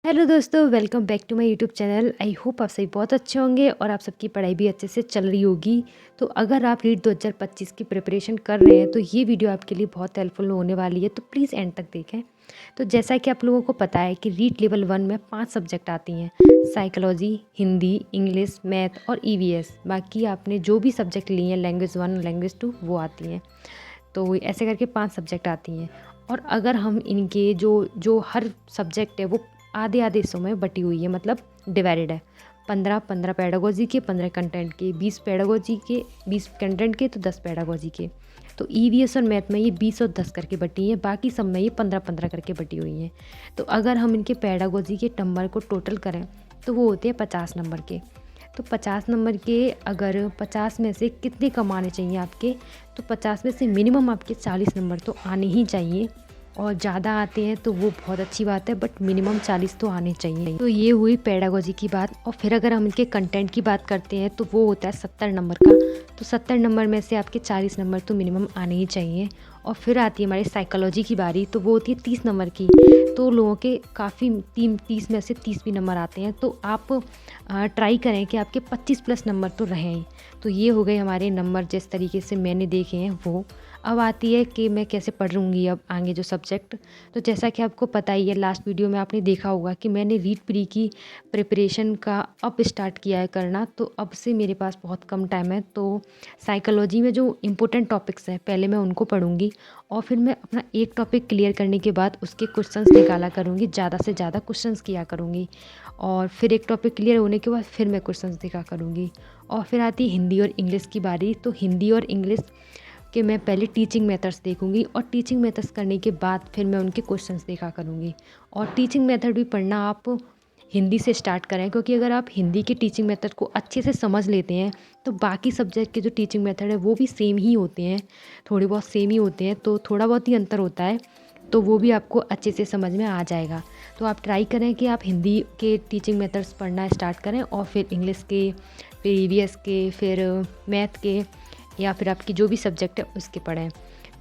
Hello दोस्तों, welcome back to my YouTube channel. I hope आप सभी बहुत अच्छे होंगे और आप सबकी पढ़ाई भी अच्छे से चल रही होगी। तो अगर आप रीट 2025 की प्रिपरेशन कर रहे हैं तो ये वीडियो आपके लिए बहुत हेल्पफुल होने वाली है, तो प्लीज़ एंड तक देखें। तो जैसा कि आप लोगों को पता है कि रीट लेवल 1 में 5 सब्जेक्ट आती हैं: साइकोलॉजी, हिंदी, इंग्लिश, मैथ और ईवीएस। बाकी आपने जो भी सब्जेक्ट लिए हैं, लैंग्वेज 1, लैंग्वेज 2, वो आती हैं। तो ऐसे करके 5 सब्जेक्ट आती हैं। और अगर हम इनके जो जो हर सब्जेक्ट है वो आधे आधे हिस्सों में बटी हुई है, मतलब डिवाइडेड है। 15 पेडागोजी के, 15 कंटेंट के, 20 पेडागोजी के, 20 कंटेंट के, तो 10 पेडागोजी के। तो ईवीएस और मैथ में ये 20 और 10 करके बटी हैं, बाकी सब में ये 15-15 करके बटी हुई हैं। तो अगर हम इनके पेडागोजी के नंबर को टोटल करें तो वो होते हैं 50 नंबर के। तो 50 नंबर के अगर 50 में से कितने कम आने चाहिए आपके, तो 50 में से मिनिमम आपके 40 नंबर तो आने ही चाहिए। और ज़्यादा आते हैं तो वो बहुत अच्छी बात है, बट मिनिमम 40 तो आने चाहिए। तो ये हुई पेडागोजी की बात। और फिर अगर हम इनके कंटेंट की बात करते हैं तो वो होता है 70 नंबर का। तो 70 नंबर में से आपके 40 नंबर तो मिनिमम आने ही चाहिए। और फिर आती है हमारी साइकोलॉजी की बारी, तो वो होती है 30 नंबर की। तो लोगों के काफ़ी 30 में से 30 भी नंबर आते हैं, तो आप ट्राई करें कि आपके 25 प्लस नंबर तो रहें। तो ये हो गए हमारे नंबर जिस तरीके से मैंने देखे हैं वो। अब आती है कि मैं कैसे पढ़ूँगी अब आगे जो सब्जेक्ट। तो जैसा कि आपको पता ही है, लास्ट वीडियो में आपने देखा होगा कि मैंने रीट प्री की प्रिपरेशन का अब स्टार्ट किया है करना। तो अब से मेरे पास बहुत कम टाइम है। तो साइकोलॉजी में जो इम्पोर्टेंट टॉपिक्स हैं पहले मैं उनको पढ़ूँगी, और फिर मैं अपना एक टॉपिक क्लियर करने के बाद उसके क्वेश्चंस निकाला करूँगी, ज़्यादा से ज़्यादा क्वेश्चंस किया करूँगी। और फिर एक टॉपिक क्लियर होने के बाद फिर मैं क्वेश्चंस देखा करूँगी। और फिर आती है हिंदी और इंग्लिश की बारी। तो हिंदी और इंग्लिश के मैं पहले टीचिंग मेथड्स देखूंगी, और टीचिंग मेथड्स करने के बाद फिर मैं उनके क्वेश्चंस देखा करूँगी। और टीचिंग मेथड भी पढ़ना आप हिंदी से स्टार्ट करें, क्योंकि अगर आप हिंदी के टीचिंग मेथड को अच्छे से समझ लेते हैं तो बाकी सब्जेक्ट के जो टीचिंग मेथड है वो भी सेम ही होते हैं, थोड़े बहुत सेम ही होते हैं। तो थोड़ा बहुत ही अंतर होता है, तो वो भी आपको अच्छे से समझ में आ जाएगा। तो आप ट्राई करें कि आप हिंदी के टीचिंग मेथड्स पढ़ना स्टार्ट करें, और फिर इंग्लिश के, फिर ईवीएस के, फिर मैथ के, या फिर आपकी जो भी सब्जेक्ट है उसके पढ़ें।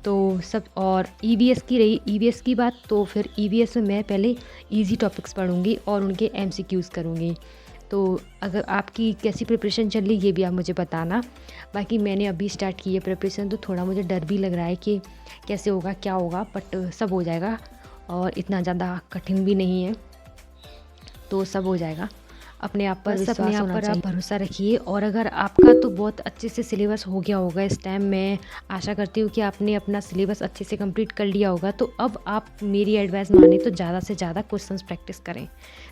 तो सब, और ईवीएस की रही ईवीएस की बात, तो फिर ईवीएस में मैं पहले इजी टॉपिक्स पढ़ूंगी और उनके एमसीक्यूज़ करूंगी। तो अगर आपकी कैसी प्रिपरेशन चल रही ये भी आप मुझे बताना। बाकी मैंने अभी स्टार्ट की है प्रिपरेशन, तो थोड़ा मुझे डर भी लग रहा है कि कैसे होगा, क्या होगा, बट सब हो जाएगा। और इतना ज़्यादा कठिन भी नहीं है, तो सब हो जाएगा। अपने आप पर बस विश्वास अपने आप होना पर चाहिए, आप भरोसा रखिए। और अगर आपका तो बहुत अच्छे से सिलेबस हो गया होगा इस टाइम, मैं आशा करती हूँ कि आपने अपना सिलेबस अच्छे से कंप्लीट कर लिया होगा, तो अब आप मेरी एडवाइस माने तो ज़्यादा से ज़्यादा क्वेश्चंस प्रैक्टिस करें।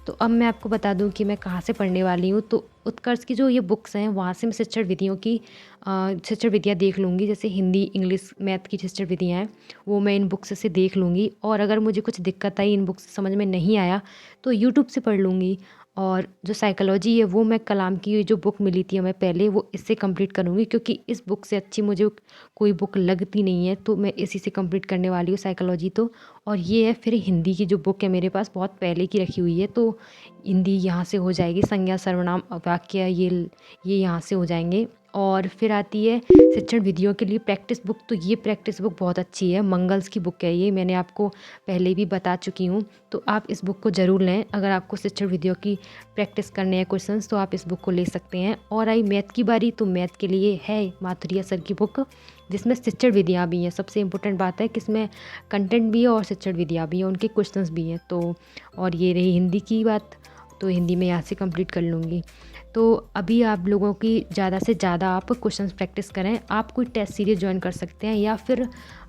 तो अब मैं आपको बता दूँ कि मैं कहाँ से पढ़ने वाली हूँ। तो उत्कर्ष की जो ये बुक्स हैं वहाँ से मैं शिक्षण विधियों की शिक्षण विधियाँ देख लूँगी। जैसे हिंदी, इंग्लिश, मैथ की शिक्षण विधियाँ हैं वो मैं इन बुक्स से देख लूँगी। और अगर मुझे कुछ दिक्कत आई, इन बुक्स से समझ में नहीं आया, तो यूट्यूब से पढ़ लूँगी। और जो साइकोलॉजी है वो मैं कलाम की जो बुक मिली थी हमें पहले, वो इससे कंप्लीट करूँगी, क्योंकि इस बुक से अच्छी मुझे कोई बुक लगती नहीं है। तो मैं इसी से कंप्लीट करने वाली हूँ साइकोलॉजी तो। और ये है फिर हिंदी की जो बुक है मेरे पास बहुत पहले की रखी हुई है, तो हिंदी यहाँ से हो जाएगी। संज्ञा, सर्वनाम, वाक्य, ये यहाँ से हो जाएंगे। और फिर आती है शिक्षण विधियों के लिए प्रैक्टिस बुक। तो ये प्रैक्टिस बुक बहुत अच्छी है, मंगल्स की बुक है ये, मैंने आपको पहले भी बता चुकी हूँ। तो आप इस बुक को ज़रूर लें। अगर आपको शिक्षण विधियों की प्रैक्टिस करने हैं क्वेश्चंस, तो आप इस बुक को ले सकते हैं। और आई मैथ की बारी, तो मैथ के लिए है माथुरिया सर की बुक, जिसमें शिक्षण विधियाँ भी हैं। सबसे इम्पोर्टेंट बात है कि इसमें कंटेंट भी है और शिक्षण विधियाँ भी हैं, उनके क्वेश्चंस भी हैं। तो और ये रही हिंदी की बात, तो हिंदी में यहाँ से कंप्लीट कर लूँगी। तो अभी आप लोगों की ज़्यादा से ज़्यादा आप क्वेश्चंस प्रैक्टिस करें। आप कोई टेस्ट सीरीज ज्वाइन कर सकते हैं, या फिर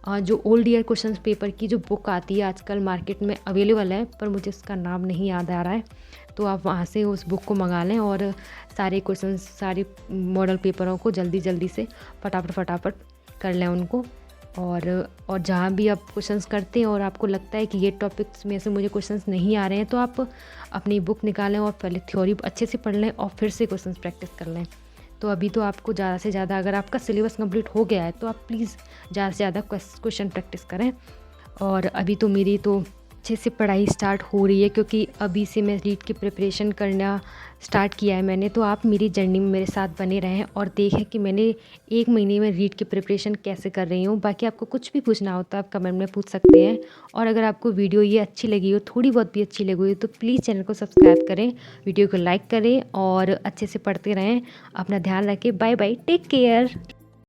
जो ओल्ड ईयर क्वेश्चंस पेपर की जो बुक आती है आजकल मार्केट में अवेलेबल है, पर मुझे उसका नाम नहीं याद आ रहा है, तो आप वहाँ से उस बुक को मंगा लें और सारे क्वेश्चंस, सारे मॉडल पेपरों को जल्दी जल्दी से फटाफट कर लें उनको। और जहाँ भी आप क्वेश्चंस करते हैं और आपको लगता है कि ये टॉपिक्स में से मुझे क्वेश्चंस नहीं आ रहे हैं, तो आप अपनी बुक निकालें और पहले थ्योरी अच्छे से पढ़ लें और फिर से क्वेश्चंस प्रैक्टिस कर लें। तो अभी तो आपको ज़्यादा से ज़्यादा, अगर आपका सिलेबस कंप्लीट हो गया है तो आप प्लीज़ ज़्यादा से ज़्यादा क्वेश्चन प्रैक्टिस करें। और अभी तो मेरी तो अच्छे से पढ़ाई स्टार्ट हो रही है, क्योंकि अभी से मैं रीट की प्रिपरेशन करना स्टार्ट किया है मैंने। तो आप मेरी जर्नी में मेरे साथ बने रहें और देखें कि मैंने 1 महीने में रीट की प्रिपरेशन कैसे कर रही हूँ। बाकी आपको कुछ भी पूछना हो तो आप कमेंट में पूछ सकते हैं। और अगर आपको वीडियो ये अच्छी लगी हो, थोड़ी बहुत भी अच्छी लगी हो, तो प्लीज़ चैनल को सब्सक्राइब करें, वीडियो को लाइक करें और अच्छे से पढ़ते रहें। अपना ध्यान रखें। Bye bye, take care.